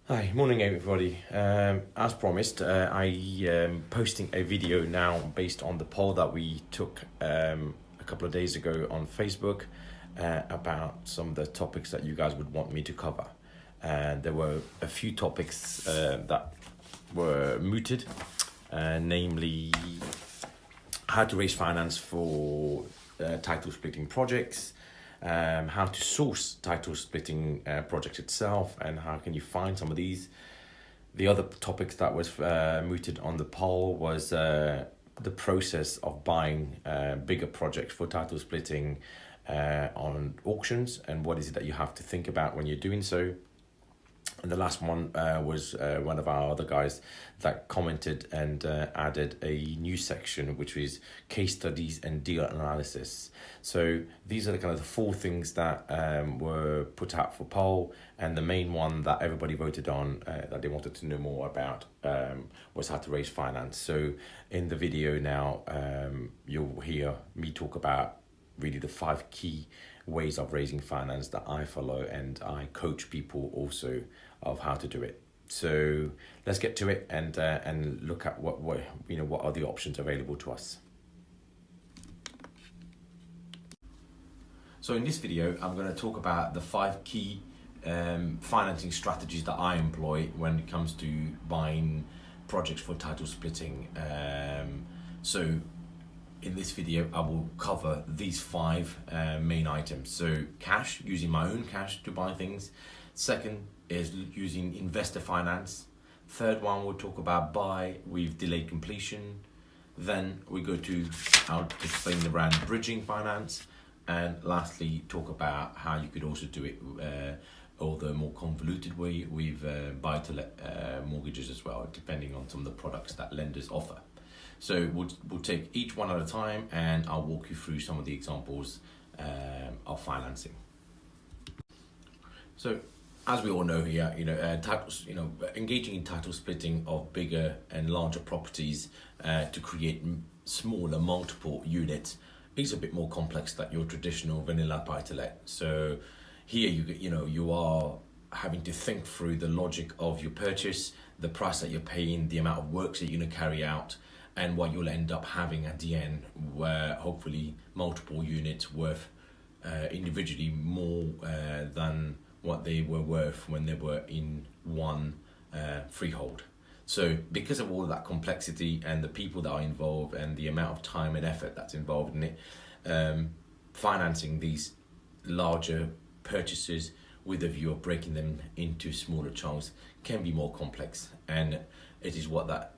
Hi, morning everybody. As promised, I am posting a video now based on the poll that we took a couple of days ago on Facebook about some of the topics that you guys would want me to cover. And there were a few topics that were mooted, namely how to raise finance for title splitting projects, how to source title splitting projects itself, and how can you find some of these. The other topics that was mooted on the poll was the process of buying bigger projects for title splitting on auctions, and what is it that you have to think about when you're doing so. And the last one was one of our other guys that commented and added a new section, which is case studies and deal analysis. So these are the kind of the four things that were put out for poll. And the main one that everybody voted on that they wanted to know more about was how to raise finance. So in the video now, you'll hear me talk about really the 5 key ways of raising finance that I follow, and I coach people also of how to do it. So let's get to it and look at what are the options available to us. So in this video, I'm going to talk about the 5 key financing strategies that I employ when it comes to buying projects for title splitting. So in this video, I will cover these 5 main items. So cash, using my own cash to buy things. Second is using investor finance. Third one, we'll talk about buy with delayed completion. Then we go to, I'll explain the brand bridging finance. And lastly, talk about how you could also do it or the more convoluted way with buy-to-let mortgages as well, depending on some of the products that lenders offer. So we'll take each one at a time, and I'll walk you through some of the examples of financing. So, as we all know here, engaging in title splitting of bigger and larger properties to create smaller multiple units is a bit more complex than your traditional vanilla buy-to-let. So here you are having to think through the logic of your purchase, the price that you're paying, the amount of works that you're going to carry out, and what you'll end up having at the end, where hopefully multiple units worth individually more than what they were worth when they were in one freehold. So because of all of that complexity and the people that are involved and the amount of time and effort that's involved in it, financing these larger purchases with a view of breaking them into smaller chunks can be more complex, and it is one that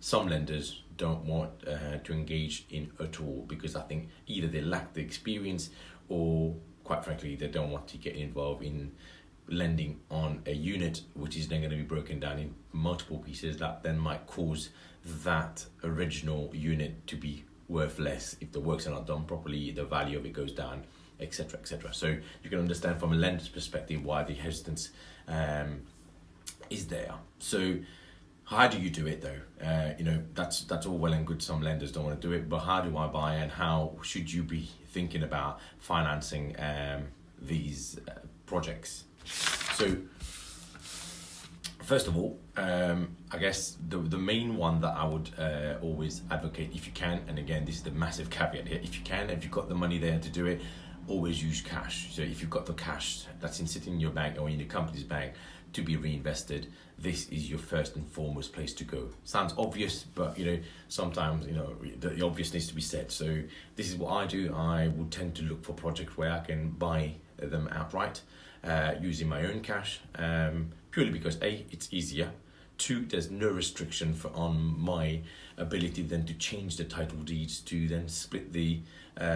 some lenders don't want to engage in at all, because I think either they lack the experience or, quite frankly, they don't want to get involved in lending on a unit which is then going to be broken down in multiple pieces that then might cause that original unit to be worth less. If the works are not done properly, the value of it goes down, etc., etc. So you can understand from a lender's perspective why the hesitance is there. So how do you do it though? That's all well and good. Some lenders don't want to do it, but how do I buy, and how should you be thinking about financing these projects? So first of all, I guess the main one that I would always advocate, if you can, and again, this is the massive caveat here, if you've got the money there to do it, always use cash. So if you've got the cash that's sitting in your bank or in your company's bank to be reinvested, this is your first and foremost place to go. Sounds obvious, but sometimes the obvious needs to be said. So this is what I do. I would tend to look for projects where I can buy them outright using my own cash, purely because A, it's easier. 2, there's no restriction on my ability then to change the title deeds, to then split the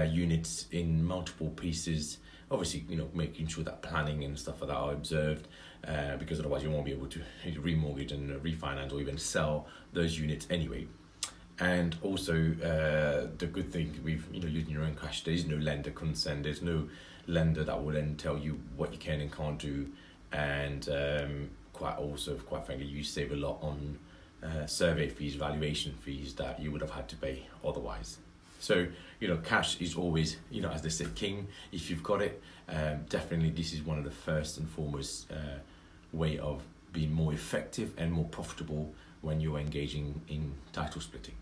units in multiple pieces. Obviously, making sure that planning and stuff like that are observed, because otherwise you won't be able to remortgage and refinance or even sell those units anyway. And also, the good thing with using your own cash, there is no lender consent. There's no lender that will then tell you what you can and can't do, and quite frankly, you save a lot on survey fees, valuation fees that you would have had to pay otherwise. So, cash is always, as they say, king. If you've got it, definitely this is one of the first and foremost way of being more effective and more profitable when you're engaging in title splitting.